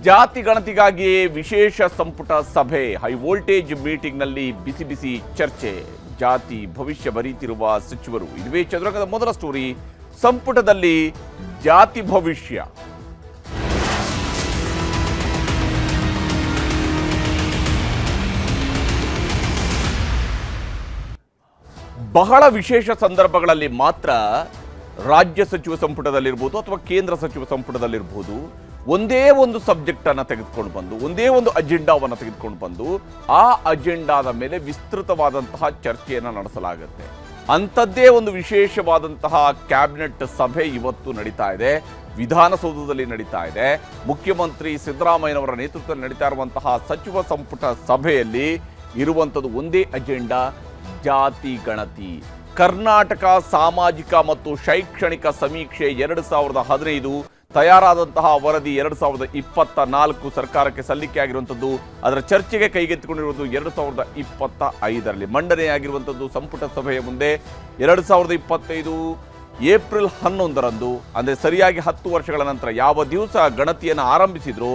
ಜಾತಿ ಗಣತಿಗಾಗಿಯೇ ವಿಶೇಷ ಸಂಪುಟ ಸಭೆ, ಹೈ ವೋಲ್ಟೇಜ್ ಮೀಟಿಂಗ್ನಲ್ಲಿ ಬಿಸಿ ಬಿಸಿ ಚರ್ಚೆ, ಜಾತಿ ಭವಿಷ್ಯ ಬರೀತಿರುವ ಸಚಿವರು. ಇದುವೇ ಚದುರಂಗದ ಮೊದಲ ಸ್ಟೋರಿ. ಸಂಪುಟದಲ್ಲಿ ಜಾತಿ ಭವಿಷ್ಯ. ಬಹಳ ವಿಶೇಷ ಸಂದರ್ಭಗಳಲ್ಲಿ ಮಾತ್ರ ರಾಜ್ಯ ಸಚಿವ ಸಂಪುಟದಲ್ಲಿರ್ಬೋದು ಅಥವಾ ಕೇಂದ್ರ ಸಚಿವ ಸಂಪುಟದಲ್ಲಿರ್ಬೋದು ಒಂದೇ ಒಂದು ಸಬ್ಜೆಕ್ಟ್ ಅನ್ನು ತೆಗೆದುಕೊಂಡು ಬಂದು, ಒಂದೇ ಒಂದು ಅಜೆಂಡಾವನ್ನು ತೆಗೆದುಕೊಂಡು ಬಂದು ಆ ಅಜೆಂಡಾದ ಮೇಲೆ ವಿಸ್ತೃತವಾದಂತಹ ಚರ್ಚೆಯನ್ನು ನಡೆಸಲಾಗುತ್ತೆ. ಅಂಥದ್ದೇ ಒಂದು ವಿಶೇಷವಾದಂತಹ ಕ್ಯಾಬಿನೆಟ್ ಸಭೆ ಇವತ್ತು ನಡೀತಾ ಇದೆ, ವಿಧಾನಸೌಧದಲ್ಲಿ ನಡೀತಾ ಇದೆ. ಮುಖ್ಯಮಂತ್ರಿ ಸಿದ್ದರಾಮಯ್ಯನವರ ನೇತೃತ್ವದಲ್ಲಿ ನಡೀತಾ ಇರುವಂತಹ ಸಚಿವ ಸಂಪುಟ ಸಭೆಯಲ್ಲಿ ಇರುವಂಥದ್ದು ಒಂದೇ ಅಜೆಂಡಾ, ಜಾತಿ ಗಣತಿ. ಕರ್ನಾಟಕ ಸಾಮಾಜಿಕ ಮತ್ತು ಶೈಕ್ಷಣಿಕ ಸಮೀಕ್ಷೆ 2015 ತಯಾರಾದಂತಹ ವರದಿ 2024 ಸರ್ಕಾರಕ್ಕೆ ಸಲ್ಲಿಕೆಯಾಗಿರುವಂಥದ್ದು. ಅದರ ಚರ್ಚೆಗೆ ಕೈಗೆತ್ತಿಕೊಂಡಿರುವುದು 2025ರಲ್ಲಿ ಮಂಡನೆಯಾಗಿರುವಂಥದ್ದು. ಸಂಪುಟ ಸಭೆಯ ಮುಂದೆ 2025 ಏಪ್ರಿಲ್ 11ರಂದು, ಅಂದರೆ ಸರಿಯಾಗಿ 10 ವರ್ಷಗಳ ನಂತರ ಯಾವ ದಿವಸ ಗಣತಿಯನ್ನು ಆರಂಭಿಸಿದ್ರು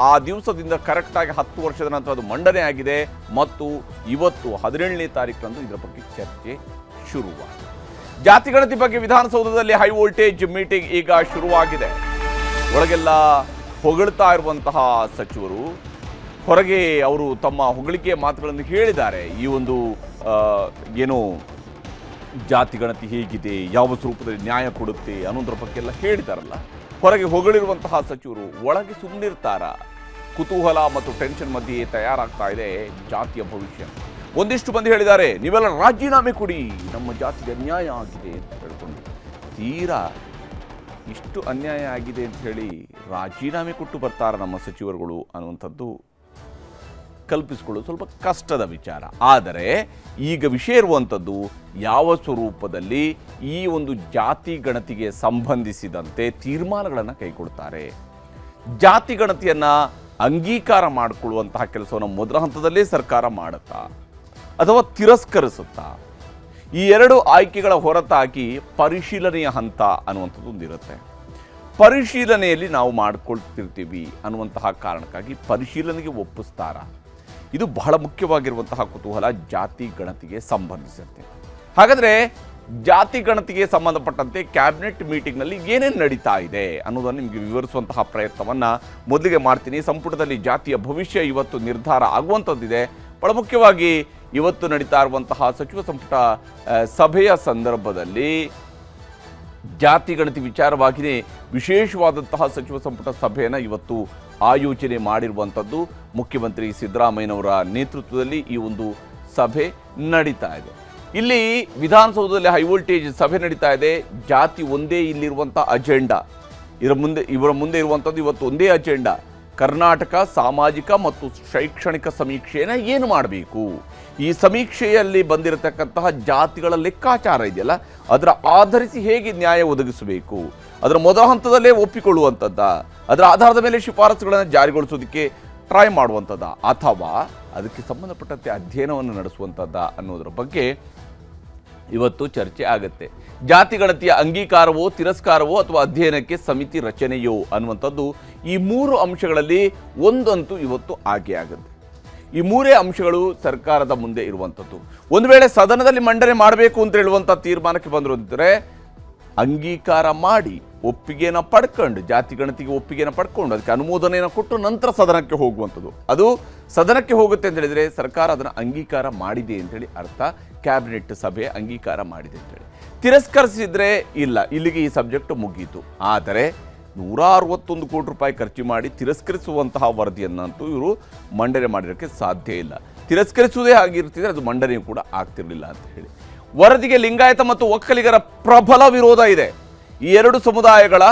ಆ ದಿವಸದಿಂದ ಕರೆಕ್ಟಾಗಿ 10 ವರ್ಷದ ನಂತರ ಅದು ಮಂಡನೆ ಆಗಿದೆ. ಮತ್ತು ಇವತ್ತು 17ನೇ ತಾರೀಕರಂದು ಇದರ ಬಗ್ಗೆ ಚರ್ಚೆ ಶುರುವಾಗಿದೆ. ಜಾತಿ ಗಣತಿ ಬಗ್ಗೆ ವಿಧಾನಸೌಧದಲ್ಲಿ ಹೈ ವೋಲ್ಟೇಜ್ ಮೀಟಿಂಗ್ ಈಗ ಶುರುವಾಗಿದೆ. ಒಳಗೆಲ್ಲ ಹೊಗಳ್ತಾ ಇರುವಂತಹ ಸಚಿವರು ಹೊರಗೆ ಅವರು ತಮ್ಮ ಹೊಗಳಿಕೆಯ ಮಾತುಗಳನ್ನು ಹೇಳಿದ್ದಾರೆ. ಈ ಒಂದು ಏನು ಜಾತಿ ಗಣತಿ ಹೇಗಿದೆ, ಯಾವ ಸ್ವರೂಪದಲ್ಲಿ ನ್ಯಾಯ ಕೊಡುತ್ತೆ ಅನ್ನೋದ್ರ ಬಗ್ಗೆ ಎಲ್ಲ ಹೇಳಿದಾರಲ್ಲ. ಹೊರಗೆ ಹೊಗಳಿರುವಂತಹ ಸಚಿವರು ಒಳಗೆ ಸುಮ್ಮನಿರ್ತಾರ. ಕುತೂಹಲ ಮತ್ತು ಟೆನ್ಷನ್ ಮಧ್ಯೆ ತಯಾರಾಗ್ತಾ ಇದೆ ಜಾತಿಯ ಭವಿಷ್ಯ. ಒಂದಿಷ್ಟು ಮಂದಿ ಹೇಳಿದ್ದಾರೆ, ನೀವೆಲ್ಲ ರಾಜೀನಾಮೆ ಕೊಡಿ, ನಮ್ಮ ಜಾತಿಗೆ ಅನ್ಯಾಯ ಆಗಿದೆ ಅಂತ ಹೇಳ್ಕೊಂಡು. ತೀರಾ ಇಷ್ಟು ಅನ್ಯಾಯ ಆಗಿದೆ ಅಂತ ಹೇಳಿ ರಾಜೀನಾಮೆ ಕೊಟ್ಟು ಬರ್ತಾರೆ ನಮ್ಮ ಸಚಿವರುಗಳು ಅನ್ನುವಂಥದ್ದು ಕಲ್ಪಿಸಿಕೊಳ್ಳೋದು ಸ್ವಲ್ಪ ಕಷ್ಟದ ವಿಚಾರ. ಆದರೆ ಈಗ ವಿಷಯ ಇರುವಂಥದ್ದು ಯಾವ ಸ್ವರೂಪದಲ್ಲಿ ಈ ಒಂದು ಜಾತಿ ಗಣತಿಗೆ ಸಂಬಂಧಿಸಿದಂತೆ ತೀರ್ಮಾನಗಳನ್ನು ಕೈಗೊಳ್ತಾರೆ. ಜಾತಿ ಗಣತಿಯನ್ನು ಅಂಗೀಕಾರ ಮಾಡಿಕೊಳ್ಳುವಂತಹ ಕೆಲಸವನ್ನು ಮೊದಲ ಹಂತದಲ್ಲೇ ಸರ್ಕಾರ ಮಾಡುತ್ತಾ ಅಥವಾ ತಿರಸ್ಕರಿಸುತ್ತಾ, ಈ ಎರಡು ಆಯ್ಕೆಗಳ ಹೊರತಾಗಿ ಪರಿಶೀಲನೆಯ ಹಂತ ಅನ್ನುವಂಥದ್ದು ಒಂದಿರುತ್ತೆ. ಪರಿಶೀಲನೆಯಲ್ಲಿ ನಾವು ಮಾಡಿಕೊಳ್ತಿರ್ತೀವಿ ಅನ್ನುವಂತಹ ಕಾರಣಕ್ಕಾಗಿ ಪರಿಶೀಲನೆಗೆ ಒಪ್ಪಿಸ್ತಾರ. ಇದು ಬಹಳ ಮುಖ್ಯವಾಗಿರುವಂತಹ ಕುತೂಹಲ ಜಾತಿ ಗಣತಿಗೆ ಸಂಬಂಧಿಸಿದಂತೆ. ಹಾಗಾದರೆ ಜಾತಿ ಗಣತಿಗೆ ಸಂಬಂಧಪಟ್ಟಂತೆ ಕ್ಯಾಬಿನೆಟ್ ಮೀಟಿಂಗ್ನಲ್ಲಿ ಏನೇನು ನಡೀತಾ ಇದೆ ಅನ್ನೋದನ್ನು ನಿಮಗೆ ವಿವರಿಸುವಂತಹ ಪ್ರಯತ್ನವನ್ನು ಮೊದಲಿಗೆ ಮಾಡ್ತೀನಿ. ಸಂಪುಟದಲ್ಲಿ ಜಾತಿಯ ಭವಿಷ್ಯ ಇವತ್ತು ನಿರ್ಧಾರ ಆಗುವಂಥದ್ದಿದೆ. ಬಹಳ ಮುಖ್ಯವಾಗಿ ಇವತ್ತು ನಡೀತಾ ಇರುವಂತಹ ಸಚಿವ ಸಂಪುಟ ಸಭೆಯ ಸಂದರ್ಭದಲ್ಲಿ ಜಾತಿ ಗಣತಿ ವಿಚಾರವಾಗಿಯೇ ವಿಶೇಷವಾದಂತಹ ಸಚಿವ ಸಂಪುಟ ಸಭೆಯನ್ನು ಇವತ್ತು ಆಯೋಜನೆ ಮಾಡಿರುವಂಥದ್ದು. ಮುಖ್ಯಮಂತ್ರಿ ಸಿದ್ದರಾಮಯ್ಯನವರ ನೇತೃತ್ವದಲ್ಲಿ ಈ ಒಂದು ಸಭೆ ನಡೀತಾ ಇದೆ. ಇಲ್ಲಿ ವಿಧಾನಸೌಧದಲ್ಲಿ ಹೈ ವೋಲ್ಟೇಜ್ ಸಭೆ ನಡೀತಾ ಇದೆ. ಜಾತಿ ಒಂದೇ ಇಲ್ಲಿರುವಂಥ ಅಜೆಂಡಾ. ಇವರ ಮುಂದೆ ಇರುವಂಥದ್ದು ಇವತ್ತು ಒಂದೇ ಅಜೆಂಡಾ, ಕರ್ನಾಟಕ ಸಾಮಾಜಿಕ ಮತ್ತು ಶೈಕ್ಷಣಿಕ ಸಮೀಕ್ಷೆಯನ್ನು ಏನು ಮಾಡಬೇಕು, ಈ ಸಮೀಕ್ಷೆಯಲ್ಲಿ ಬಂದಿರತಕ್ಕಂತಹ ಜಾತಿಗಳ ಲೆಕ್ಕಾಚಾರ ಇದೆಯಲ್ಲ ಅದರ ಆಧರಿಸಿ ಹೇಗೆ ನ್ಯಾಯ ಒದಗಿಸಬೇಕು, ಅದರ ಮೊದಲ ಹಂತದಲ್ಲೇ ಒಪ್ಪಿಕೊಳ್ಳುವಂಥದ್ದ, ಅದರ ಆಧಾರದ ಮೇಲೆ ಶಿಫಾರಸುಗಳನ್ನು ಜಾರಿಗೊಳಿಸೋದಕ್ಕೆ ಟ್ರೈ ಮಾಡುವಂಥದ್ದ, ಅಥವಾ ಅದಕ್ಕೆ ಸಂಬಂಧಪಟ್ಟಂತೆ ಅಧ್ಯಯನವನ್ನು ನಡೆಸುವಂಥದ್ದ ಅನ್ನೋದರ ಬಗ್ಗೆ ಇವತ್ತು ಚರ್ಚೆ ಆಗುತ್ತೆ. ಜಾತಿ ಗಣತಿಯ ಅಂಗೀಕಾರವೋ ತಿರಸ್ಕಾರವೋ ಅಥವಾ ಅಧ್ಯಯನಕ್ಕೆ ಸಮಿತಿ ರಚನೆಯೋ ಅನ್ನುವಂಥದ್ದು ಈ 3 ಅಂಶಗಳಲ್ಲಿ ಒಂದಂತೂ ಇವತ್ತು ಆಗೇ ಆಗುತ್ತೆ. ಈ 3 ಅಂಶಗಳು ಸರ್ಕಾರದ ಮುಂದೆ ಇರುವಂಥದ್ದು. ಒಂದು ವೇಳೆ ಸದನದಲ್ಲಿ ಮಂಡನೆ ಮಾಡಬೇಕು ಅಂತ ಹೇಳುವಂಥ ತೀರ್ಮಾನಕ್ಕೆ ಬಂದರು ಅಂತಾರೆ, ಅಂಗೀಕಾರ ಮಾಡಿ ಒಪ್ಪಿಗೆಯನ್ನು ಪಡ್ಕೊಂಡು, ಜಾತಿ ಗಣತಿಗೆ ಒಪ್ಪಿಗೆಯನ್ನು ಪಡ್ಕೊಂಡು ಅದಕ್ಕೆ ಅನುಮೋದನೆಯನ್ನು ಕೊಟ್ಟು ನಂತರ ಸದನಕ್ಕೆ ಹೋಗುವಂಥದ್ದು. ಅದು ಸದನಕ್ಕೆ ಹೋಗುತ್ತೆ ಅಂತ ಹೇಳಿದರೆ ಸರ್ಕಾರ ಅದನ್ನು ಅಂಗೀಕಾರ ಮಾಡಿದೆ ಅಂತೇಳಿ ಅರ್ಥ. ಕ್ಯಾಬಿನೆಟ್ ಸಭೆ ಅಂಗೀಕಾರ ಮಾಡಿದೆ ಅಂತೇಳಿ. ತಿರಸ್ಕರಿಸಿದ್ರೆ ಇಲ್ಲ, ಇಲ್ಲಿಗೆ ಈ ಸಬ್ಜೆಕ್ಟ್ ಮುಗೀತು. ಆದರೆ 161 ಕೋಟಿ ರೂಪಾಯಿ ಖರ್ಚು ಮಾಡಿ ತಿರಸ್ಕರಿಸುವಂತಹ ವರದಿಯನ್ನಂತೂ ಇವರು ಮಂಡನೆ ಮಾಡಿರೋಕ್ಕೆ ಸಾಧ್ಯ ಇಲ್ಲ. ತಿರಸ್ಕರಿಸುವುದೇ ಆಗಿರ್ತಿದ್ರೆ ಅದು ಮಂಡನೆಯೂ ಕೂಡ ಆಗ್ತಿರಲಿಲ್ಲ ಅಂತ ಹೇಳಿ. ವರದಿಗೆ ಲಿಂಗಾಯತ ಮತ್ತು ಒಕ್ಕಲಿಗರ ಪ್ರಬಲ ವಿರೋಧ ಇದೆ. ಈ 2 ಸಮುದಾಯಗಳ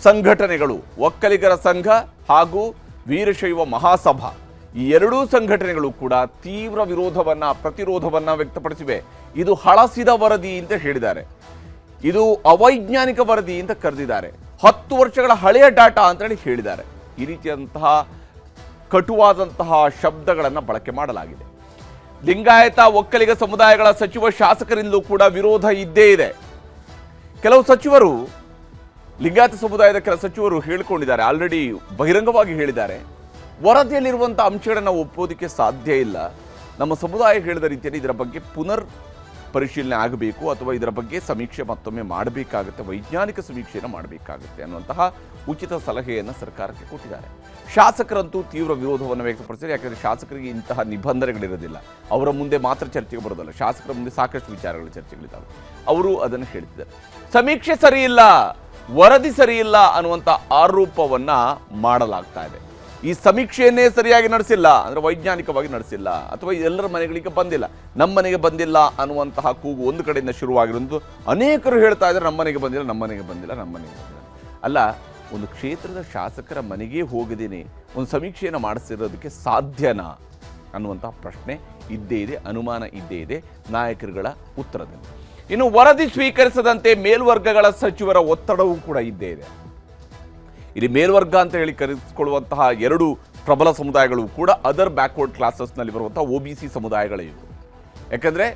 ಸಂಘಟನೆಗಳು, ಒಕ್ಕಲಿಗರ ಸಂಘ ಹಾಗೂ ವೀರಶೈವ ಮಹಾಸಭಾ, ಈ 2 ಸಂಘಟನೆಗಳು ಕೂಡ ತೀವ್ರ ಪ್ರತಿರೋಧವನ್ನು ವ್ಯಕ್ತಪಡಿಸಿವೆ. ಇದು ಹಳಸಿದ ವರದಿ ಅಂತ ಹೇಳಿದ್ದಾರೆ, ಇದು ಅವೈಜ್ಞಾನಿಕ ವರದಿ ಅಂತ ಕರೆದಿದ್ದಾರೆ, 10 ವರ್ಷಗಳ ಹಳೆಯ ಡಾಟಾ ಅಂತೇಳಿ ಹೇಳಿದ್ದಾರೆ. ಈ ರೀತಿಯಾದಂತಹ ಕಟುವಾದಂತಹ ಶಬ್ದಗಳನ್ನು ಬಳಕೆ ಮಾಡಲಾಗಿದೆ. ಲಿಂಗಾಯತ ಒಕ್ಕಲಿಗ ಸಮುದಾಯಗಳ ಸಚಿವ ಶಾಸಕರಿಂದಲೂ ಕೂಡ ವಿರೋಧ ಇದ್ದೇ ಇದೆ. ಕೆಲವು ಸಚಿವರು ಲಿಂಗಾಯತ ಸಮುದಾಯದ ಕೆಲ ಸಚಿವರು ಹೇಳಿಕೊಂಡಿದ್ದಾರೆ, ಆಲ್ರೆಡಿ ಬಹಿರಂಗವಾಗಿ ಹೇಳಿದ್ದಾರೆ, ವರದಿಯಲ್ಲಿರುವಂಥ ಅಂಶಗಳನ್ನು ಒಪ್ಪೋದಕ್ಕೆ ಸಾಧ್ಯ ಇಲ್ಲ. ನಮ್ಮ ಸಮುದಾಯ ಹೇಳಿದ ರೀತಿಯಲ್ಲಿ ಇದರ ಬಗ್ಗೆ ಪುನರ್ ಪರಿಶೀಲನೆ ಆಗಬೇಕು ಅಥವಾ ಇದರ ಬಗ್ಗೆ ಸಮೀಕ್ಷೆ ಮತ್ತೊಮ್ಮೆ ಮಾಡಬೇಕಾಗುತ್ತೆ, ವೈಜ್ಞಾನಿಕ ಸಮೀಕ್ಷೆಯನ್ನು ಮಾಡಬೇಕಾಗುತ್ತೆ ಅನ್ನುವಂತಹ ಉಚಿತ ಸಲಹೆಯನ್ನು ಸರ್ಕಾರಕ್ಕೆ ಕೊಟ್ಟಿದ್ದಾರೆ. ಶಾಸಕರಂತೂ ತೀವ್ರ ವಿರೋಧವನ್ನು ವ್ಯಕ್ತಪಡಿಸಿದ್ದಾರೆ. ಯಾಕಂದರೆ ಶಾಸಕರಿಗೆ ಇಂತಹ ನಿಬಂಧನೆಗಳಿರೋದಿಲ್ಲ, ಅವರ ಮುಂದೆ ಮಾತ್ರ ಚರ್ಚೆಗೆ ಬರೋದಲ್ಲ, ಶಾಸಕರ ಮುಂದೆ ಸಾಕಷ್ಟು ವಿಚಾರಗಳ ಚರ್ಚೆಗಳಿದ್ದಾವೆ. ಅವರು ಅದನ್ನು ಹೇಳ್ತಿದ್ದಾರೆ. ಸಮೀಕ್ಷೆ ಸರಿಯಿಲ್ಲ, ವರದಿ ಸರಿಯಿಲ್ಲ ಅನ್ನುವಂಥ ಆರೋಪವನ್ನು ಮಾಡಲಾಗ್ತಾ ಇದೆ. ಈ ಸಮೀಕ್ಷೆಯನ್ನೇ ಸರಿಯಾಗಿ ನಡೆಸಿಲ್ಲ, ಅಂದರೆ ವೈಜ್ಞಾನಿಕವಾಗಿ ನಡೆಸಿಲ್ಲ, ಅಥವಾ ಎಲ್ಲರ ಮನೆಗಳಿಗೆ ಬಂದಿಲ್ಲ, ನಮ್ಮ ಮನೆಗೆ ಬಂದಿಲ್ಲ ಅನ್ನುವಂತಹ ಕೂಗು ಒಂದು ಕಡೆಯಿಂದ ಶುರುವಾಗಿರೋದು. ಅನೇಕರು ಹೇಳ್ತಾ ಇದ್ದಾರೆ ನಮ್ಮ ಮನೆಗೆ ಬಂದಿಲ್ಲ, ನಮ್ಮ ಮನೆಗೆ ಬಂದಿಲ್ಲ, ನಮ್ಮ ಮನೆಗೆ ಬಂದಿಲ್ಲ. ಅಲ್ಲ, ಒಂದು ಕ್ಷೇತ್ರದ ಶಾಸಕರ ಮನೆಗೆ ಹೋಗದೇನೆ ಒಂದು ಸಮೀಕ್ಷೆಯನ್ನು ಮಾಡಿಸಿರೋದಕ್ಕೆ ಸಾಧ್ಯನಾ ಅನ್ನುವಂತಹ ಪ್ರಶ್ನೆ ಇದ್ದೇ ಇದೆ, ಅನುಮಾನ ಇದ್ದೇ ಇದೆ ನಾಯಕರುಗಳ ಉತ್ತರದಲ್ಲಿ. ಇನ್ನು ವರದಿ ಸ್ವೀಕರಿಸದಂತೆ ಮೇಲ್ವರ್ಗಗಳ ಸಚಿವರ ಒತ್ತಡವೂ ಕೂಡ ಇದ್ದೇ ಇದೆ. ಇಲ್ಲಿ ಮೇಲ್ವರ್ಗ ಅಂತ ಹೇಳಿ ಕರೆಸಿಕೊಳ್ಳುವಂತಹ ಎರಡು ಪ್ರಬಲ ಸಮುದಾಯಗಳು ಕೂಡ ಅದರ್ ಬ್ಯಾಕ್ವರ್ಡ್ ಕ್ಲಾಸಸ್ನಲ್ಲಿ ಬರುವಂತಹ OBC ಸಮುದಾಯಗಳೇ ಇವು. ಯಾಕಂದರೆ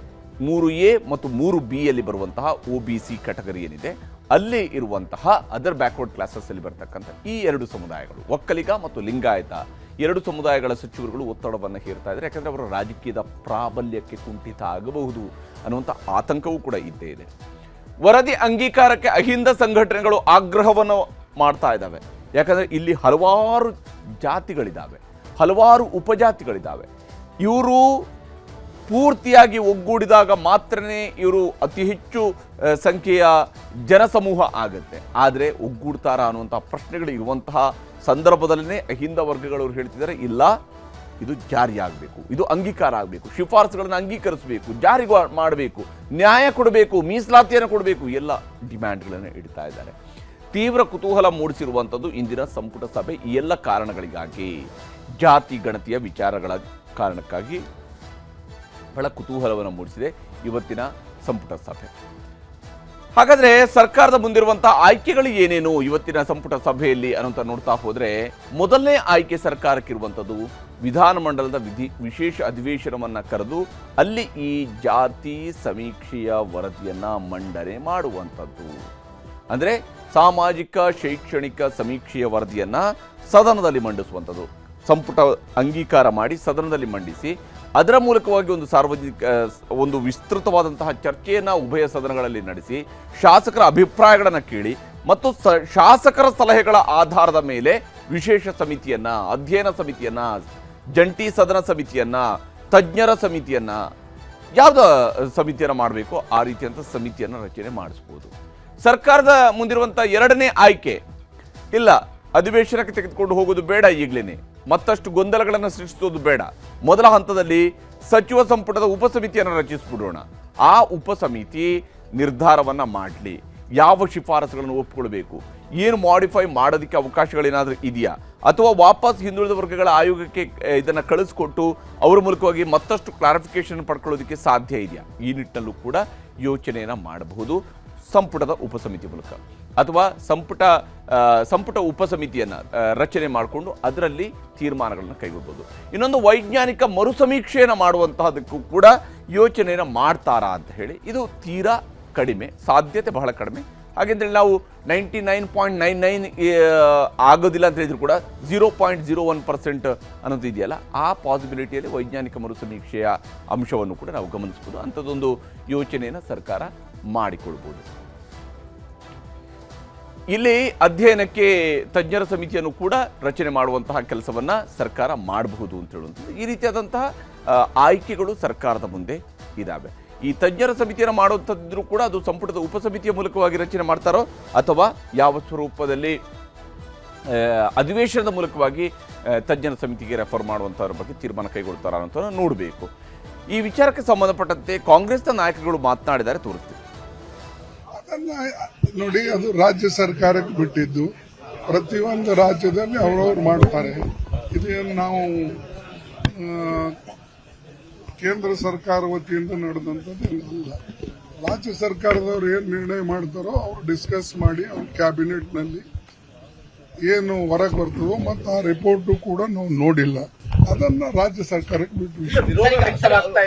3A ಮತ್ತು 3Bಯಲ್ಲಿ ಬರುವಂತಹ OBC ಕ್ಯಾಟಗರಿ ಏನಿದೆ ಅಲ್ಲಿ ಇರುವಂತಹ ಅದರ್ ಬ್ಯಾಕ್ವರ್ಡ್ ಕ್ಲಾಸಸ್ಸಲ್ಲಿ ಬರ್ತಕ್ಕಂಥ ಈ ಎರಡು ಸಮುದಾಯಗಳು, ಒಕ್ಕಲಿಗ ಮತ್ತು ಲಿಂಗಾಯತ, ಎರಡು ಸಮುದಾಯಗಳ ಸಚಿವರುಗಳು ಒತ್ತಡವನ್ನು ಹೇರ್ತಾ ಇದ್ದಾರೆ. ಯಾಕಂದರೆ ಅವರ ರಾಜಕೀಯದ ಪ್ರಾಬಲ್ಯಕ್ಕೆ ಕುಂಠಿತ ಆಗಬಹುದು ಅನ್ನುವಂಥ ಆತಂಕವೂ ಕೂಡ ಇದ್ದೇ ಇದೆ. ವರದಿ ಅಂಗೀಕಾರಕ್ಕೆ ಅಹಿಂದ ಸಂಘಟನೆಗಳು ಆಗ್ರಹವನ್ನು ಮಾಡ್ತಾ ಇದ್ದಾವೆ. ಯಾಕಂದರೆ ಇಲ್ಲಿ ಹಲವಾರು ಜಾತಿಗಳಿದ್ದಾವೆ, ಹಲವಾರು ಉಪಜಾತಿಗಳಿದ್ದಾವೆ. ಇವರು ಪೂರ್ತಿಯಾಗಿ ಒಗ್ಗೂಡಿದಾಗ ಮಾತ್ರನೇ ಇವರು ಅತಿ ಹೆಚ್ಚು ಸಂಖ್ಯೆಯ ಜನಸಮೂಹ ಆಗುತ್ತೆ. ಆದರೆ ಒಗ್ಗೂಡ್ತಾರ ಅನ್ನುವಂಥ ಪ್ರಶ್ನೆಗಳು ಇರುವಂತಹ ಸಂದರ್ಭದಲ್ಲೇ ಅಹಿಂದ ವರ್ಗಗಳವರು ಹೇಳ್ತಿದ್ದಾರೆ, ಇಲ್ಲ, ಇದು ಜಾರಿಯಾಗಬೇಕು, ಇದು ಅಂಗೀಕಾರ ಆಗಬೇಕು, ಶಿಫಾರಸುಗಳನ್ನು ಅಂಗೀಕರಿಸಬೇಕು, ಜಾರಿಗೆ ಮಾಡಬೇಕು, ನ್ಯಾಯ ಕೊಡಬೇಕು, ಮೀಸಲಾತಿಯನ್ನು ಕೊಡಬೇಕು, ಎಲ್ಲ ಡಿಮ್ಯಾಂಡ್ಗಳನ್ನು ಇಡ್ತಾ ಇದ್ದಾರೆ. ತೀವ್ರ ಕುತೂಹಲ ಮೂಡಿಸಿರುವಂಥದ್ದು ಇಂದಿನ ಸಂಪುಟ ಸಭೆ ಈ ಎಲ್ಲ ಕಾರಣಗಳಿಗಾಗಿ, ಜಾತಿ ಗಣತಿಯ ವಿಚಾರಗಳ ಕಾರಣಕ್ಕಾಗಿ ಬಹಳ ಕುತೂಹಲವನ್ನು ಮೂಡಿಸಿದೆ ಇವತ್ತಿನ ಸಂಪುಟ ಸಭೆ. ಹಾಗಾದರೆ ಸರ್ಕಾರದ ಮುಂದಿರುವಂಥ ಆಯ್ಕೆಗಳು ಏನೇನು ಇವತ್ತಿನ ಸಂಪುಟ ಸಭೆಯಲ್ಲಿ ಅನ್ನೋಂಥ ನೋಡ್ತಾ ಹೋದರೆ, ಮೊದಲನೇ ಆಯ್ಕೆ ಸರ್ಕಾರಕ್ಕಿರುವಂಥದ್ದು ವಿಧಾನಮಂಡಲದ ವಿಶೇಷ ಅಧಿವೇಶನವನ್ನು ಕರೆದು ಅಲ್ಲಿ ಈ ಜಾತಿ ಸಮೀಕ್ಷೆಯ ವರದಿಯನ್ನು ಮಂಡನೆ ಮಾಡುವಂಥದ್ದು. ಅಂದರೆ ಸಾಮಾಜಿಕ ಶೈಕ್ಷಣಿಕ ಸಮೀಕ್ಷೆಯ ವರದಿಯನ್ನು ಸದನದಲ್ಲಿ ಮಂಡಿಸುವಂಥದ್ದು. ಸಂಪುಟ ಅಂಗೀಕಾರ ಮಾಡಿ ಸದನದಲ್ಲಿ ಮಂಡಿಸಿ ಅದರ ಮೂಲಕವಾಗಿ ಒಂದು ವಿಸ್ತೃತವಾದಂತಹ ಚರ್ಚೆಯನ್ನು ಉಭಯ ಸದನಗಳಲ್ಲಿ ನಡೆಸಿ ಶಾಸಕರ ಅಭಿಪ್ರಾಯಗಳನ್ನು ಕೇಳಿ ಮತ್ತು ಶಾಸಕರ ಸಲಹೆಗಳ ಆಧಾರದ ಮೇಲೆ ವಿಶೇಷ ಸಮಿತಿಯನ್ನು, ಅಧ್ಯಯನ ಸಮಿತಿಯನ್ನು, ಜಂಟಿ ಸದನ ಸಮಿತಿಯನ್ನು, ತಜ್ಞರ ಸಮಿತಿಯನ್ನು, ಯಾವುದೋ ಸಮಿತಿಯನ್ನು ಮಾಡಬೇಕು ಆ ರೀತಿಯಂಥ ಸಮಿತಿಯನ್ನು ರಚನೆ ಮಾಡಿಸ್ಬೋದು. ಸರ್ಕಾರದ ಮುಂದಿರುವಂಥ ಎರಡನೇ ಆಯ್ಕೆ, ಇಲ್ಲ, ಅಧಿವೇಶನಕ್ಕೆ ತೆಗೆದುಕೊಂಡು ಹೋಗೋದು ಬೇಡ, ಈಗಲೇ ಮತ್ತಷ್ಟು ಗೊಂದಲಗಳನ್ನು ಸೃಷ್ಟಿಸೋದು ಬೇಡ, ಮೊದಲ ಹಂತದಲ್ಲಿ ಸಚಿವ ಸಂಪುಟದ ಉಪಸಮಿತಿಯನ್ನು ರಚಿಸಿಬಿಡೋಣ, ಆ ಉಪಸಮಿತಿ ನಿರ್ಧಾರವನ್ನು ಮಾಡಲಿ, ಯಾವ ಶಿಫಾರಸುಗಳನ್ನು ಒಪ್ಪಿಕೊಳ್ಬೇಕು, ಏನು ಮಾಡಿಫೈ ಮಾಡೋದಕ್ಕೆ ಅವಕಾಶಗಳೇನಾದರೂ ಇದೆಯಾ, ಅಥವಾ ವಾಪಸ್ ಹಿಂದುಳಿದ ವರ್ಗಗಳ ಆಯೋಗಕ್ಕೆ ಇದನ್ನು ಕಳಿಸ್ಕೊಟ್ಟು ಅವರ ಮೂಲಕವಾಗಿ ಮತ್ತಷ್ಟು ಕ್ಲಾರಿಫಿಕೇಶನ್ ಪಡ್ಕೊಳ್ಳೋದಕ್ಕೆ ಸಾಧ್ಯ ಇದೆಯಾ, ಈ ನಿಟ್ಟಿನಲ್ಲೂ ಕೂಡ ಯೋಚನೆಯನ್ನು ಮಾಡಬಹುದು ಸಂಪುಟದ ಉಪಸಮಿತಿ ಮೂಲಕ, ಅಥವಾ ಸಂಪುಟ ಉಪಸಮಿತಿಯನ್ನು ರಚನೆ ಮಾಡಿಕೊಂಡು ಅದರಲ್ಲಿ ತೀರ್ಮಾನಗಳನ್ನು ಕೈಗೊಳ್ಬೋದು. ಇನ್ನೊಂದು ವೈಜ್ಞಾನಿಕ ಮರುಸಮೀಕ್ಷೆಯನ್ನು ಮಾಡುವಂತಹದಕ್ಕೂ ಕೂಡ ಯೋಚನೆಯನ್ನು ಮಾಡ್ತಾರಾ ಅಂತ ಹೇಳಿ, ಇದು ತೀರಾ ಕಡಿಮೆ, ಸಾಧ್ಯತೆ ಬಹಳ ಕಡಿಮೆ. ಹಾಗೆಂದರೆ ನಾವು 99.99 ಆಗೋದಿಲ್ಲ ಅಂತ ಹೇಳಿದ್ರು ಕೂಡ 0.01% ಅನ್ನೋದು ಇದೆಯಲ್ಲ, ಆ ಪಾಸಿಬಿಲಿಟಿಯಲ್ಲಿ ವೈಜ್ಞಾನಿಕ ಮರುಸಮೀಕ್ಷೆಯ ಅಂಶವನ್ನು ಕೂಡ ನಾವು ಗಮನಿಸ್ಬೋದು. ಅಂಥದ್ದೊಂದು ಯೋಚನೆಯನ್ನು ಸರ್ಕಾರ ಮಾಡಿಕೊಳ್ಬೋದು. ಇಲ್ಲಿ ಅಧ್ಯಯನಕ್ಕೆ ತಜ್ಞರ ಸಮಿತಿಯನ್ನು ಕೂಡ ರಚನೆ ಮಾಡುವಂತಹ ಕೆಲಸವನ್ನು ಸರ್ಕಾರ ಮಾಡಬಹುದು ಅಂತ ಹೇಳುವಂಥದ್ದು. ಈ ರೀತಿಯಾದಂತಹ ಆಯ್ಕೆಗಳು ಸರ್ಕಾರದ ಮುಂದೆ ಇದ್ದಾವೆ. ಈ ತಜ್ಞರ ಸಮಿತಿಯನ್ನು ಮಾಡುವಂಥದ್ದಿದ್ರೂ ಕೂಡ ಅದು ಸಂಪುಟದ ಉಪಸಮಿತಿಯ ಮೂಲಕವಾಗಿ ರಚನೆ ಮಾಡ್ತಾರೋ ಅಥವಾ ಯಾವ ಸ್ವರೂಪದಲ್ಲಿ ಅಧಿವೇಶನದ ಮೂಲಕವಾಗಿ ತಜ್ಞರ ಸಮಿತಿಗೆ ರೆಫರ್ ಮಾಡುವಂಥವ್ರ ಬಗ್ಗೆ ತೀರ್ಮಾನ ಕೈಗೊಳ್ತಾರ ಅಂತ ನೋಡಬೇಕು. ಈ ವಿಚಾರಕ್ಕೆ ಸಂಬಂಧಪಟ್ಟಂತೆ ಕಾಂಗ್ರೆಸ್ನ ನಾಯಕರುಗಳು ಮಾತನಾಡಿದ್ದಾರೆ, ತೋರಿಸ್ತೀವಿ ನೋಡಿ. ಅದು ರಾಜ್ಯ ಸರ್ಕಾರಕ್ಕೆ ಬಿಟ್ಟಿದ್ದು, ಪ್ರತಿಯೊಂದು ರಾಜ್ಯದಲ್ಲಿ ಅವರವ್ರು ಮಾಡ್ತಾರೆ. ಇದೇನು ನಾವು ಕೇಂದ್ರ ಸರ್ಕಾರ ವತಿಯಿಂದ ನಡೆದಂಥದ್ದು ಅಲ್ಲ. ರಾಜ್ಯ ಸರ್ಕಾರದವ್ರು ಏನು ನಿರ್ಣಯ ಮಾಡ್ತಾರೋ ಅವ್ರು ಡಿಸ್ಕಸ್ ಮಾಡಿ ಅವ್ರ ಕ್ಯಾಬಿನೆಟ್ನಲ್ಲಿ ಏನು ಹೊರಗೆ ಬರ್ತದೋ ಮತ್ತು ಆ ರಿಪೋರ್ಟು ಕೂಡ ನಾವು ನೋಡಿಲ್ಲ. ಅದನ್ನ ರಾಜ್ಯ ಸರ್ಕಾರಕ್ಕೆ ಬಿಟ್ಟು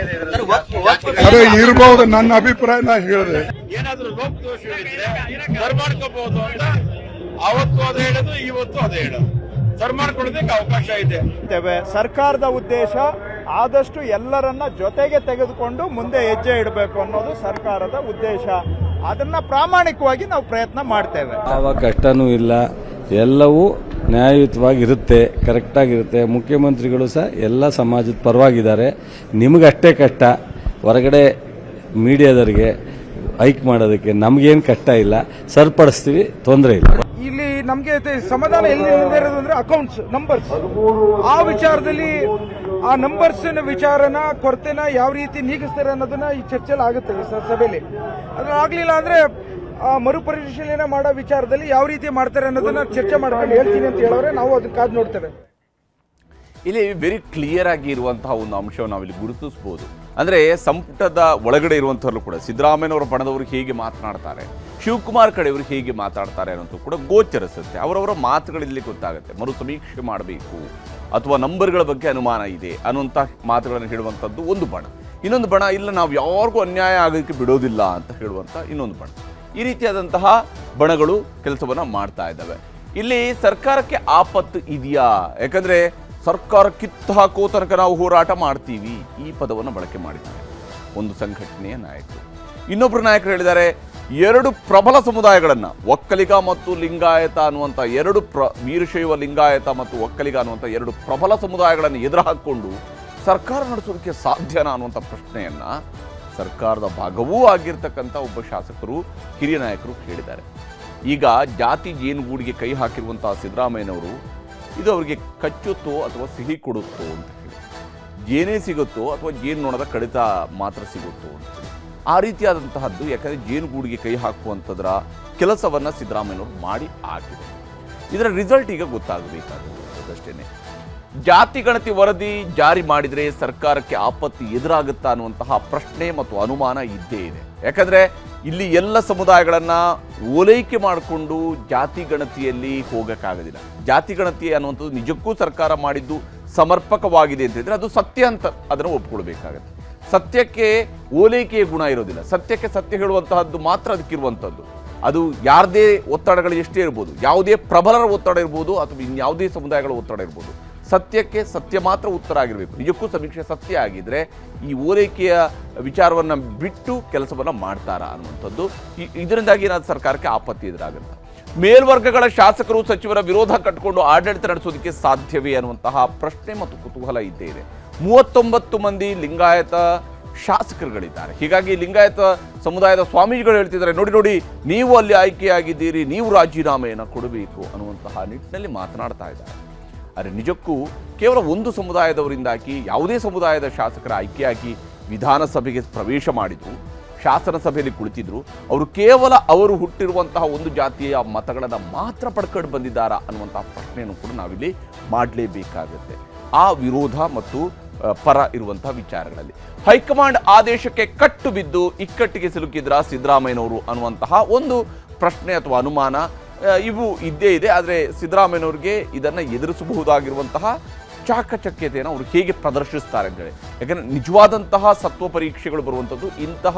ಅರೆ ಇರಬಹುದು. ನನ್ನ ಅಭಿಪ್ರಾಯ ನಾ ಹೇಳಿದೆ. ಏನಾದರೂ ಲೋಪದೋಷ ಬರ್ಮಾಡ್ಕೋಬಹುದು ಅಂತ ಅವತ್ತು ಅದೇ ಹೇಳೋದು, ಇವತ್ತು ಅದೇ ಹೇಳೋದು. ಸರ್ ಮಾಡ್ಕೊಳ್ಳೋದಕ್ಕೆ ಅವಕಾಶ ಇದೆ. ಸರ್ಕಾರದ ಉದ್ದೇಶ ಆದಷ್ಟು ಎಲ್ಲರನ್ನ ಜೊತೆಗೆ ತೆಗೆದುಕೊಂಡು ಮುಂದೆ ಹೆಜ್ಜೆ ಇಡಬೇಕು ಅನ್ನೋದು ಸರ್ಕಾರದ ಉದ್ದೇಶ. ಅದನ್ನ ಪ್ರಾಮಾಣಿಕವಾಗಿ ನಾವು ಪ್ರಯತ್ನ ಮಾಡ್ತೇವೆ. ಯಾವ ಕಷ್ಟನೂ ಇಲ್ಲ, ಎಲ್ಲವೂ ನ್ಯಾಯಯುತವಾಗಿರುತ್ತೆ, ಕರೆಕ್ಟಾಗಿರುತ್ತೆ. ಮುಖ್ಯಮಂತ್ರಿಗಳು ಸಹ ಎಲ್ಲ ಸಮಾಜದ ಪರವಾಗಿದ್ದಾರೆ. ನಿಮಗಷ್ಟೇ ಕಷ್ಟ, ಹೊರಗಡೆ ಮೀಡಿಯಾದವರಿಗೆ ಹೈಕ್ ಮಾಡೋದಕ್ಕೆ ನಮಗೇನು ಕಷ್ಟ ಇಲ್ಲ, ಸರಿಪಡಿಸ್ತೀವಿ, ತೊಂದರೆ ಇಲ್ಲ. ಇಲ್ಲಿ ನಮಗೆ ಸಮಾಧಾನ ಎಲ್ಲಿ ಇರೋದು ಅಂದ್ರೆ ಅಕೌಂಟ್ಸ್ ನಂಬರ್ಸ್, ಆ ವಿಚಾರದಲ್ಲಿ ಆ ನಂಬರ್ಸ್ ವಿಚಾರನ ಕೊರತೆನ ಯಾವ ರೀತಿ ನೀಗಿಸ್ತಾರೆ ಅನ್ನೋದನ್ನ ಈ ಚರ್ಚೆಯಲ್ಲಿ ಆಗುತ್ತೆ ಸಭೆಯಲ್ಲಿ. ಅದ್ರ ಆಗ್ಲಿಲ್ಲ ಅಂದ್ರೆ ಮರುಪರಿಶೀಲನೆ ಮಾಡೋ ವಿಚಾರದಲ್ಲಿ ಯಾವ ರೀತಿ ಮಾಡ್ತಾರೆ ಅನ್ನೋದನ್ನ ಚರ್ಚೆ ಮಾಡ್ಕೊಂಡು ಹೇಳ್ತೀನಿ ಅಂತ ಹೇಳೋರೆ ನಾವು ಅದನ್ನ ಕಾದು ನೋಡ್ತೇವೆ. ಇಲ್ಲಿ ವೆರಿ ಕ್ಲಿಯರ್ ಆಗಿ ಇರುವಂತಹ ಒಂದು ಅಂಶವನ್ನು ನಾವಿಲ್ಲಿ ಗುರುತಿಸಬಹುದು. ಅಂದ್ರೆ ಸಂಪುಟದ ಒಳಗಡೆ ಇರುವಂತಹವರು ಕೂಡ ಸಿದ್ದರಾಮಯ್ಯನವರ ಬಣದವರು ಹೇಗೆ ಮಾತನಾಡ್ತಾರೆ, ಶಿವಕುಮಾರ್ ಕಡೆಯವರು ಹೇಗೆ ಮಾತಾಡ್ತಾರೆ ಅನ್ನೋದು ಕೂಡ ಗೋಚರಿಸುತ್ತೆ. ಅವರವರ ಮಾತುಗಳಲ್ಲಿ ಗೊತ್ತಾಗುತ್ತೆ. ಮರು ಸಮೀಕ್ಷೆ ಮಾಡಬೇಕು ಅಥವಾ ನಂಬರ್ಗಳ ಬಗ್ಗೆ ಅನುಮಾನ ಇದೆ ಅನ್ನುವಂಥ ಮಾತುಗಳನ್ನು ಹೇಳುವಂಥದ್ದು ಒಂದು ಬಣ. ಇನ್ನೊಂದು ಬಣ ಇಲ್ಲ, ನಾವು ಯಾರಿಗೂ ಅನ್ಯಾಯ ಆಗೋದಕ್ಕೆ ಬಿಡೋದಿಲ್ಲ ಅಂತ ಹೇಳುವಂಥ ಇನ್ನೊಂದು ಬಣ. ಈ ರೀತಿಯಾದಂತಹ ಬಣಗಳು ಕೆಲಸವನ್ನ ಮಾಡ್ತಾ ಇದ್ದಾವೆ. ಇಲ್ಲಿ ಸರ್ಕಾರಕ್ಕೆ ಆಪತ್ತು ಇದೆಯಾ? ಯಾಕಂದ್ರೆ ಸರ್ಕಾರ ಕಿತ್ತು ಹಾಕೋ ತನಕ ನಾವು ಹೋರಾಟ ಮಾಡ್ತೀವಿ, ಈ ಪದವನ್ನು ಬಳಕೆ ಮಾಡಿದ್ದಾರೆ ಒಂದು ಸಂಘಟನೆಯ ನಾಯಕರು. ಇನ್ನೊಬ್ಬರು ನಾಯಕರು ಹೇಳಿದ್ದಾರೆ, ಎರಡು ಪ್ರಬಲ ಸಮುದಾಯಗಳನ್ನ, ಒಕ್ಕಲಿಗ ಮತ್ತು ಲಿಂಗಾಯತ ಅನ್ನುವಂಥ ಎರಡು ವೀರಶೈವ ಲಿಂಗಾಯತ ಮತ್ತು ಒಕ್ಕಲಿಗ ಅನ್ನುವಂಥ ಎರಡು ಪ್ರಬಲ ಸಮುದಾಯಗಳನ್ನು ಎದುರು ಹಾಕಿಕೊಂಡು ಸರ್ಕಾರ ನಡೆಸೋದಕ್ಕೆ ಸಾಧ್ಯನಾ ಅನ್ನುವಂಥ ಪ್ರಶ್ನೆಯನ್ನ ಸರ್ಕಾರದ ಭಾಗವೂ ಆಗಿರ್ತಕ್ಕಂಥ ಒಬ್ಬ ಶಾಸಕರು, ಹಿರಿಯ ನಾಯಕರು ಕೇಳಿದ್ದಾರೆ. ಈಗ ಜಾತಿ ಜೇನುಗೂಡಿಗೆ ಕೈ ಹಾಕಿರುವಂತಹ ಸಿದ್ದರಾಮಯ್ಯನವರು ಇದು ಅವರಿಗೆ ಕಚ್ಚುತ್ತೋ ಅಥವಾ ಸಿಹಿ ಕೊಡುತ್ತೋ ಅಂತ ಹೇಳಿ, ಜೇನೇ ಸಿಗುತ್ತೋ ಅಥವಾ ಜೇನು ನೊಣದ ಕಡಿತ ಮಾತ್ರ ಸಿಗುತ್ತೋ ಅಂತ ಹೇಳಿ, ಆ ರೀತಿಯಾದಂತಹದ್ದು. ಯಾಕಂದರೆ ಜೇನುಗೂಡಿಗೆ ಕೈ ಹಾಕುವಂಥದ್ರ ಕೆಲಸವನ್ನು ಸಿದ್ದರಾಮಯ್ಯನವರು ಮಾಡಿ ಆಗಿದೆ. ಇದರ ರಿಸಲ್ಟ್ ಈಗ ಗೊತ್ತಾಗಬೇಕಾಗುತ್ತದಷ್ಟೇ. ಜಾತಿ ಗಣತಿ ವರದಿ ಜಾರಿ ಮಾಡಿದರೆ ಸರ್ಕಾರಕ್ಕೆ ಆಪತ್ತು ಎದುರಾಗುತ್ತಾ ಅನ್ನುವಂತಹ ಪ್ರಶ್ನೆ ಮತ್ತು ಅನುಮಾನ ಇದ್ದೇ ಇದೆ. ಯಾಕಂದರೆ ಇಲ್ಲಿ ಎಲ್ಲ ಸಮುದಾಯಗಳನ್ನು ಓಲೈಕೆ ಮಾಡಿಕೊಂಡು ಜಾತಿ ಗಣತಿಯಲ್ಲಿ ಹೋಗೋಕ್ಕಾಗೋದಿಲ್ಲ. ಜಾತಿ ಗಣತಿ ಅನ್ನುವಂಥದ್ದು ನಿಜಕ್ಕೂ ಸರ್ಕಾರ ಮಾಡಿದ್ದು ಸಮರ್ಪಕವಾಗಿದೆ ಅಂತ ಹೇಳಿದ್ರೆ ಅದು ಸತ್ಯ ಅಂತ ಅದನ್ನು ಒಪ್ಕೊಳ್ಬೇಕಾಗತ್ತೆ. ಸತ್ಯಕ್ಕೆ ಓಲೈಕೆಯ ಗುಣ ಇರೋದಿಲ್ಲ. ಸತ್ಯಕ್ಕೆ ಸತ್ಯ ಹೇಳುವಂತಹದ್ದು ಮಾತ್ರ ಅದಕ್ಕಿರುವಂಥದ್ದು. ಅದು ಯಾರದೇ ಒತ್ತಡಗಳು ಎಷ್ಟೇ ಇರ್ಬೋದು, ಯಾವುದೇ ಪ್ರಬಲರ ಒತ್ತಡ ಇರ್ಬೋದು ಅಥವಾ ಇನ್ಯಾವುದೇ ಸಮುದಾಯಗಳ ಒತ್ತಡ ಇರ್ಬೋದು, ಸತ್ಯಕ್ಕೆ ಸತ್ಯ ಮಾತ್ರ ಉತ್ತರ ಆಗಿರಬೇಕು. ನಿಜಕ್ಕೂ ಸಮೀಕ್ಷೆ ಸತ್ಯ ಆಗಿದ್ರೆ ಈ ಓಲೈಕೆಯ ವಿಚಾರವನ್ನು ಬಿಟ್ಟು ಕೆಲಸವನ್ನು ಮಾಡ್ತಾರಾ ಅನ್ನುವಂಥದ್ದು. ಇದರಿಂದಾಗಿ ಏನಾದ್ರು ಸರ್ಕಾರಕ್ಕೆ ಆಪತ್ತಿ ಎದುರಾಗುತ್ತೆ. ಮೇಲ್ವರ್ಗಗಳ ಶಾಸಕರು ಸಚಿವರ ವಿರೋಧ ಕಟ್ಟಿಕೊಂಡು ಆಡಳಿತ ನಡೆಸೋದಕ್ಕೆ ಸಾಧ್ಯವೇ ಅನ್ನುವಂತಹ ಪ್ರಶ್ನೆ ಮತ್ತು ಕುತೂಹಲ ಇದ್ದೇ ಇದೆ. 39 ಮಂದಿ ಲಿಂಗಾಯತ ಶಾಸಕರುಗಳಿದ್ದಾರೆ. ಹೀಗಾಗಿ ಲಿಂಗಾಯತ ಸಮುದಾಯದ ಸ್ವಾಮೀಜಿಗಳು ಹೇಳ್ತಿದ್ದಾರೆ, ನೋಡಿ ನೀವು ಅಲ್ಲಿ ಆಯ್ಕೆಯಾಗಿದ್ದೀರಿ, ನೀವು ರಾಜೀನಾಮೆಯನ್ನು ಕೊಡಬೇಕು ಅನ್ನುವಂತಹ ನಿಟ್ಟಿನಲ್ಲಿ ಮಾತನಾಡ್ತಾ ಇದ್ದಾರೆ. ಆದರೆ ನಿಜಕ್ಕೂ ಕೇವಲ ಒಂದು ಸಮುದಾಯದವರಿಂದಾಗಿ ಯಾವುದೇ ಸಮುದಾಯದ ಶಾಸಕರ ಆಯ್ಕೆಯಾಗಿ ವಿಧಾನಸಭೆಗೆ ಪ್ರವೇಶ ಮಾಡಿದ್ರು, ಶಾಸನ ಸಭೆಯಲ್ಲಿ ಕುಳಿತಿದ್ರು, ಅವರು ಕೇವಲ ಅವರು ಹುಟ್ಟಿರುವಂತಹ ಒಂದು ಜಾತಿಯ ಮತಗಳನ್ನು ಮಾತ್ರ ಪಡ್ಕೊಂಡು ಬಂದಿದ್ದಾರಾ ಅನ್ನುವಂತಹ ಪ್ರಶ್ನೆಯನ್ನು ಕೂಡ ನಾವಿಲ್ಲಿ ಮಾಡಲೇಬೇಕಾಗುತ್ತೆ. ಆ ವಿರೋಧ ಮತ್ತು ಪರ ಇರುವಂತಹ ವಿಚಾರಗಳಲ್ಲಿ ಹೈಕಮಾಂಡ್ ಆದೇಶಕ್ಕೆ ಕಟ್ಟು ಬಿದ್ದು ಇಕ್ಕಟ್ಟಿಗೆ ಸಿಲುಕಿದ್ರ ಸಿದ್ದರಾಮಯ್ಯನವರು ಅನ್ನುವಂತಹ ಒಂದು ಪ್ರಶ್ನೆ ಅಥವಾ ಅನುಮಾನ ಇವು ಇದ್ದೇ ಇದೆ. ಆದರೆ ಸಿದ್ದರಾಮಯ್ಯನವ್ರಿಗೆ ಇದನ್ನು ಎದುರಿಸಬಹುದಾಗಿರುವಂತಹ ಚಾಕಚಕ್ಯತೆಯನ್ನು ಅವರು ಹೇಗೆ ಪ್ರದರ್ಶಿಸ್ತಾರೆ ಅಂತೇಳಿ, ಯಾಕಂದರೆ ನಿಜವಾದಂತಹ ಸತ್ವ ಪರೀಕ್ಷೆಗಳು ಬರುವಂಥದ್ದು ಇಂತಹ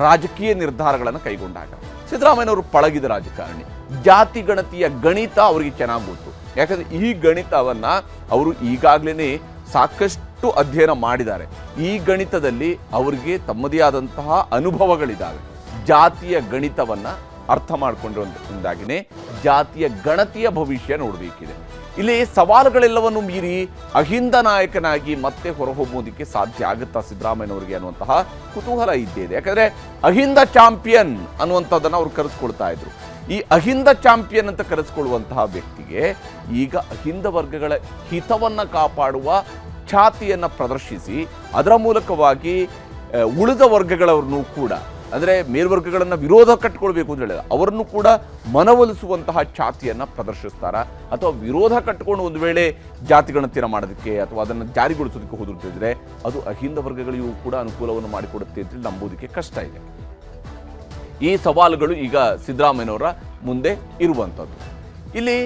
ರಾಜಕೀಯ ನಿರ್ಧಾರಗಳನ್ನು ಕೈಗೊಂಡಾಗ. ಸಿದ್ದರಾಮಯ್ಯನವರು ಪಳಗಿದ ರಾಜಕಾರಣಿ. ಜಾತಿ ಗಣತಿಯ ಗಣಿತ ಅವರಿಗೆ ಚೆನ್ನಾಗಿ ಗೊತ್ತು. ಯಾಕಂದರೆ ಈ ಗಣಿತವನ್ನು ಅವರು ಈಗಾಗಲೇ ಸಾಕಷ್ಟು ಅಧ್ಯಯನ ಮಾಡಿದ್ದಾರೆ. ಈ ಗಣಿತದಲ್ಲಿ ಅವರಿಗೆ ತಮ್ಮದೇ ಆದಂತಹ ಅನುಭವಗಳಿದ್ದಾವೆ. ಜಾತಿಯ ಗಣಿತವನ್ನು ಅರ್ಥ ಮಾಡಿಕೊಂಡಿರುವುದಾಗಿಯೇ ಜಾತಿಯ ಗಣತಿಯ ಭವಿಷ್ಯ ನೋಡಬೇಕಿದೆ. ಇಲ್ಲಿ ಸವಾಲುಗಳೆಲ್ಲವನ್ನು ಮೀರಿ ಅಹಿಂದ ನಾಯಕನಾಗಿ ಮತ್ತೆ ಹೊರಹೊಮ್ಮೋದಕ್ಕೆ ಸಾಧ್ಯ ಆಗುತ್ತಾ ಸಿದ್ದರಾಮಯ್ಯನವರಿಗೆ ಅನ್ನುವಂತಹ ಕುತೂಹಲ ಇದ್ದೇ ಇದೆ. ಯಾಕಂದರೆ ಅಹಿಂದ ಚಾಂಪಿಯನ್ ಅನ್ನುವಂಥದ್ದನ್ನು ಅವರು ಕರೆಸ್ಕೊಳ್ತಾ ಇದ್ರು. ಈ ಅಹಿಂದ ಚಾಂಪಿಯನ್ ಅಂತ ಕರೆಸ್ಕೊಳ್ಳುವಂತಹ ವ್ಯಕ್ತಿಗೆ ಈಗ ಅಹಿಂದ ವರ್ಗಗಳ ಹಿತವನ್ನು ಕಾಪಾಡುವ ಛಾತಿಯನ್ನು ಪ್ರದರ್ಶಿಸಿ ಅದರ ಮೂಲಕವಾಗಿ ಉಳಿದ ವರ್ಗಗಳವರನ್ನು ಕೂಡ, ಅಂದರೆ ಮೇಲ್ವರ್ಗಗಳನ್ನು ವಿರೋಧ ಕಟ್ಟಿಕೊಳ್ಬೇಕು ಅಂತ ಹೇಳಿದ ಅವರನ್ನು ಕೂಡ ಮನವೊಲಿಸುವಂತಹ ಛಾತಿಯನ್ನು ಪ್ರದರ್ಶಿಸ್ತಾರ, ಅಥವಾ ವಿರೋಧ ಕಟ್ಟಿಕೊಂಡು ಒಂದು ವೇಳೆ ಜಾತಿ ಗಣತಿಯನ್ನು ಮಾಡೋದಕ್ಕೆ ಅಥವಾ ಅದನ್ನು ಜಾರಿಗೊಳಿಸೋದಕ್ಕೆ ಹೋದಿರ್ತಿದ್ರೆ ಅದು ಅಹಿಂದ ವರ್ಗಗಳಿಗೂ ಕೂಡ ಅನುಕೂಲವನ್ನು ಮಾಡಿಕೊಡುತ್ತೆ ಅಂತ ನಂಬೋದಕ್ಕೆ ಕಷ್ಟ ಇದೆ. ಈ ಸವಾಲುಗಳು ಈಗ ಸಿದ್ದರಾಮಯ್ಯನವರ ಮುಂದೆ ಇರುವಂಥದ್ದು. ಇಲ್ಲಿ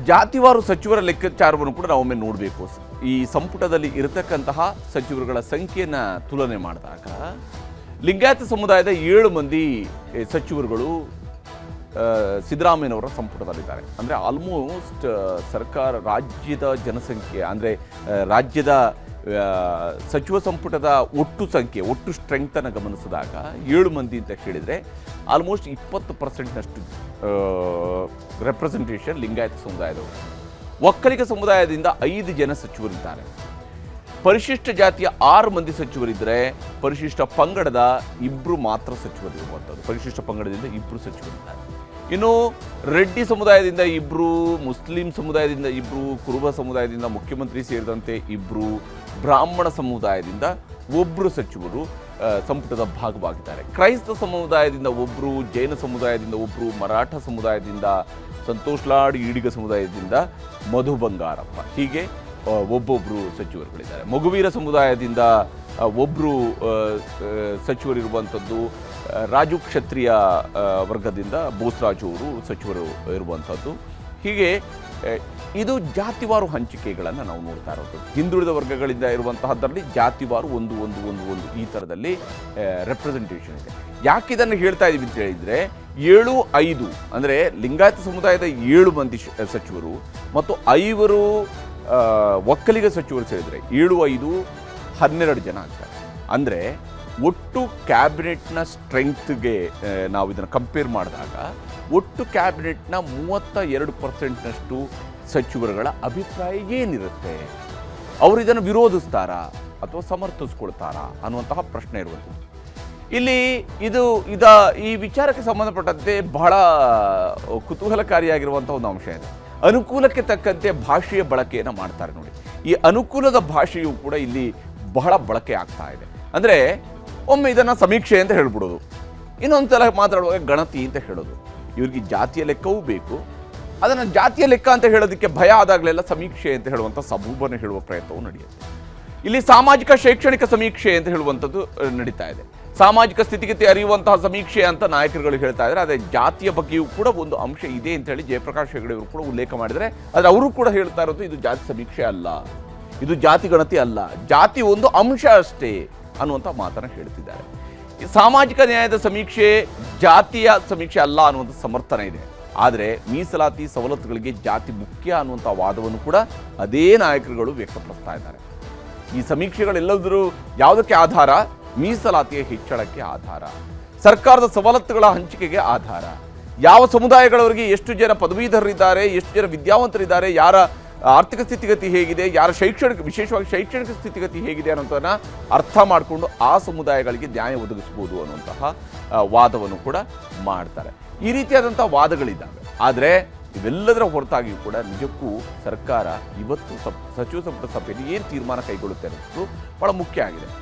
ಜಾತಿವಾರು ಸಚಿವರ ಲೆಕ್ಕಾಚಾರವನ್ನು ಕೂಡ ನಾವೊಮ್ಮೆ ನೋಡಬೇಕು. ಈ ಸಂಪುಟದಲ್ಲಿ ಇರತಕ್ಕಂತಹ ಸಚಿವರುಗಳ ಸಂಖ್ಯೆಯನ್ನು ತುಲನೆ ಮಾಡಿದಾಗ ಲಿಂಗಾಯತ ಸಮುದಾಯದ 7 ಮಂದಿ ಸಚಿವರುಗಳು ಸಿದ್ದರಾಮಯ್ಯನವರ ಸಂಪುಟದಲ್ಲಿದ್ದಾರೆ. ಅಂದರೆ ಆಲ್ಮೋಸ್ಟ್ ಸರ್ಕಾರ ರಾಜ್ಯದ ಜನಸಂಖ್ಯೆ ಅಂದರೆ ರಾಜ್ಯದ ಸಚಿವ ಸಂಪುಟದ ಒಟ್ಟು ಸಂಖ್ಯೆ, ಒಟ್ಟು ಸ್ಟ್ರೆಂಗ್ತನ್ನು ಗಮನಿಸಿದಾಗ 7 ಮಂದಿ ಅಂತ ಹೇಳಿದರೆ ಆಲ್ಮೋಸ್ಟ್ 20%ನಷ್ಟು ರೆಪ್ರೆಸೆಂಟೇಷನ್ ಲಿಂಗಾಯತ ಸಮುದಾಯದವರು. ಒಕ್ಕಲಿಗ ಸಮುದಾಯದಿಂದ 5 ಜನ ಸಚಿವರಿದ್ದಾರೆ. ಪರಿಶಿಷ್ಟ ಜಾತಿಯ 6 ಮಂದಿ ಸಚಿವರಿದ್ದರೆ ಪರಿಶಿಷ್ಟ ಪಂಗಡದ 2 ಮಾತ್ರ ಸಚಿವರಿರುವಂಥದ್ದು. ಪರಿಶಿಷ್ಟ ಪಂಗಡದಿಂದ 2 ಸಚಿವರಿದ್ದಾರೆ. ಇನ್ನು ರೆಡ್ಡಿ ಸಮುದಾಯದಿಂದ 2, ಮುಸ್ಲಿಂ ಸಮುದಾಯದಿಂದ 2, ಕುರುಬ ಸಮುದಾಯದಿಂದ ಮುಖ್ಯಮಂತ್ರಿ ಸೇರಿದಂತೆ 2, ಬ್ರಾಹ್ಮಣ ಸಮುದಾಯದಿಂದ 1 ಸಚಿವರು ಸಂಪುಟದ ಭಾಗವಾಗಿದ್ದಾರೆ. ಕ್ರೈಸ್ತ ಸಮುದಾಯದಿಂದ 1, ಜೈನ ಸಮುದಾಯದಿಂದ 1, ಮರಾಠ ಸಮುದಾಯದಿಂದ ಸಂತೋಷ್ ಲಾಡ್, ಈಡಿಗ ಸಮುದಾಯದಿಂದ ಮಧು ಬಂಗಾರಪ್ಪ, ಹೀಗೆ ಒಬ್ಬೊಬ್ಬರು ಸಚಿವರುಗಳಿದ್ದಾರೆ. ಮಗುವೀರ ಸಮುದಾಯದಿಂದ 1 ಸಚಿವರಿರುವಂಥದ್ದು. ರಾಜು ಕ್ಷತ್ರಿಯ ವರ್ಗದಿಂದ ಬೋಸರಾಜು ಅವರು ಸಚಿವರು ಇರುವಂಥದ್ದು. ಹೀಗೆ ಇದು ಜಾತಿವಾರು ಹಂಚಿಕೆಗಳನ್ನು ನಾವು ನೋಡ್ತಾ ಇರೋದು. ಹಿಂದುಳಿದ ವರ್ಗಗಳಿಂದ ಇರುವಂತಹದ್ದರಲ್ಲಿ ಜಾತಿವಾರು ಒಂದು ಈ ಥರದಲ್ಲಿ ರೆಪ್ರೆಸೆಂಟೇಷನ್ ಇದೆ. ಯಾಕೆ ಇದನ್ನು ಹೇಳ್ತಾ ಇದ್ದೀವಿ ಅಂತ ಹೇಳಿದರೆ 7-5 ಅಂದರೆ ಲಿಂಗಾಯತ ಸಮುದಾಯದ 7 ಮಂದಿ ಸಚಿವರು ಮತ್ತು 5 ಒಕ್ಕಲಿಗ ಸಚಿವರು ಸೇರಿದರೆ 7-5 12 ಜನ ಆಗ್ತಾರೆ. ಅಂದರೆ ಒಟ್ಟು ಕ್ಯಾಬಿನೆಟ್ನ ಸ್ಟ್ರೆಂಗ್ತ್ಗೆ ನಾವು ಇದನ್ನು ಕಂಪೇರ್ ಮಾಡಿದಾಗ ಒಟ್ಟು ಕ್ಯಾಬಿನೆಟ್ನ 32%ನಷ್ಟು ಸಚಿವರುಗಳ ಅಭಿಪ್ರಾಯ ಏನಿರುತ್ತೆ? ಅವರು ಇದನ್ನು ವಿರೋಧಿಸ್ತಾರಾ ಅಥವಾ ಸಮರ್ಥಿಸ್ಕೊಳ್ತಾರಾ ಅನ್ನುವಂತಹ ಪ್ರಶ್ನೆ ಇರುವಂಥದ್ದು. ಇಲ್ಲಿ ಈ ವಿಚಾರಕ್ಕೆ ಸಂಬಂಧಪಟ್ಟಂತೆ ಬಹಳ ಕುತೂಹಲಕಾರಿಯಾಗಿರುವಂಥ ಒಂದು ಅಂಶ ಇದೆ. ಅನುಕೂಲಕ್ಕೆ ತಕ್ಕಂತೆ ಭಾಷೆಯ ಬಳಕೆಯನ್ನು ಮಾಡ್ತಾರೆ ನೋಡಿ. ಈ ಅನುಕೂಲದ ಭಾಷೆಯು ಕೂಡ ಇಲ್ಲಿ ಬಹಳ ಬಳಕೆ ಆಗ್ತಾ ಇದೆ. ಅಂದರೆ ಒಮ್ಮೆ ಇದನ್ನು ಸಮೀಕ್ಷೆ ಅಂತ ಹೇಳ್ಬಿಡೋದು, ಇನ್ನೊಂದು ಸಲ ಮಾತಾಡುವಾಗ ಗಣತಿ ಅಂತ ಹೇಳೋದು. ಇವ್ರಿಗೆ ಜಾತಿಯ ಲೆಕ್ಕವೂ ಬೇಕು. ಅದನ್ನು ಜಾತಿಯ ಲೆಕ್ಕ ಅಂತ ಹೇಳೋದಕ್ಕೆ ಭಯ ಆದಾಗಲೆಲ್ಲ ಸಮೀಕ್ಷೆ ಅಂತ ಹೇಳುವಂಥ ಸಬೂಬನ್ನು ಹೇಳುವ ಪ್ರಯತ್ನವೂ ನಡೆಯುತ್ತೆ. ಇಲ್ಲಿ ಸಾಮಾಜಿಕ ಶೈಕ್ಷಣಿಕ ಸಮೀಕ್ಷೆ ಅಂತ ಹೇಳುವಂಥದ್ದು ನಡೀತಾ ಇದೆ. ಸಾಮಾಜಿಕ ಸ್ಥಿತಿಗತಿ ಅರಿಯುವಂತಹ ಸಮೀಕ್ಷೆ ಅಂತ ನಾಯಕರುಗಳು ಹೇಳ್ತಾ ಇದ್ದಾರೆ. ಅದೇ ಜಾತಿಯ ಬಗ್ಗೆಯೂ ಕೂಡ ಒಂದು ಅಂಶ ಇದೆ ಅಂತ ಹೇಳಿ ಜಯಪ್ರಕಾಶ್ ಹೆಗಡೆ ಅವರು ಕೂಡ ಉಲ್ಲೇಖ ಮಾಡಿದರೆ, ಆದರೆ ಅವರು ಕೂಡ ಹೇಳ್ತಾ ಇರೋದು ಇದು ಜಾತಿ ಸಮೀಕ್ಷೆ ಅಲ್ಲ, ಇದು ಜಾತಿ ಗಣತಿ ಅಲ್ಲ, ಜಾತಿ ಒಂದು ಅಂಶ ಅಷ್ಟೇ ಅನ್ನುವಂಥ ಮಾತನ್ನು ಹೇಳ್ತಿದ್ದಾರೆ. ಸಾಮಾಜಿಕ ನ್ಯಾಯದ ಸಮೀಕ್ಷೆ ಜಾತಿಯ ಸಮೀಕ್ಷೆ ಅಲ್ಲ ಅನ್ನುವಂಥ ಸಮರ್ಥನೆ ಇದೆ. ಆದರೆ ಮೀಸಲಾತಿ ಸವಲತ್ತುಗಳಿಗೆ ಜಾತಿ ಮುಖ್ಯ ಅನ್ನುವಂಥ ವಾದವನ್ನು ಕೂಡ ಅದೇ ನಾಯಕರುಗಳು ವ್ಯಕ್ತಪಡಿಸ್ತಾ ಇದ್ದಾರೆ. ಈ ಸಮೀಕ್ಷೆಗಳೆಲ್ಲದರೂ ಯಾವುದಕ್ಕೆ ಆಧಾರ? ಮೀಸಲಾತಿಯ ಹೆಚ್ಚಳಕ್ಕೆ ಆಧಾರ, ಸರ್ಕಾರದ ಸವಲತ್ತುಗಳ ಹಂಚಿಕೆಗೆ ಆಧಾರ. ಯಾವ ಸಮುದಾಯಗಳವರಿಗೆ ಎಷ್ಟು ಜನ ಪದವೀಧರರಿದ್ದಾರೆ, ಎಷ್ಟು ಜನ ವಿದ್ಯಾವಂತರಿದ್ದಾರೆ, ಯಾರ ಆರ್ಥಿಕ ಸ್ಥಿತಿಗತಿ ಹೇಗಿದೆ, ಯಾರ ವಿಶೇಷವಾಗಿ ಶೈಕ್ಷಣಿಕ ಸ್ಥಿತಿಗತಿ ಹೇಗಿದೆ ಅನ್ನೋದನ್ನು ಅರ್ಥ ಮಾಡಿಕೊಂಡು ಆ ಸಮುದಾಯಗಳಿಗೆ ನ್ಯಾಯ ಒದಗಿಸ್ಬೋದು ಅನ್ನುವಂತಹ ವಾದವನ್ನು ಕೂಡ ಮಾಡ್ತಾರೆ. ಈ ರೀತಿಯಾದಂಥ ವಾದಗಳಿದ್ದಾವೆ. ಆದರೆ ಇವೆಲ್ಲದರ ಹೊರತಾಗಿಯೂ ಕೂಡ ನಿಜಕ್ಕೂ ಸರ್ಕಾರ ಇವತ್ತು ಸಚಿವ ಸಂಪುಟ ಸಭೆಯಲ್ಲಿ ಏನು ತೀರ್ಮಾನ ಕೈಗೊಳ್ಳುತ್ತೆ ಅನ್ನೋದು ಬಹಳ ಮುಖ್ಯ ಆಗಿದೆ.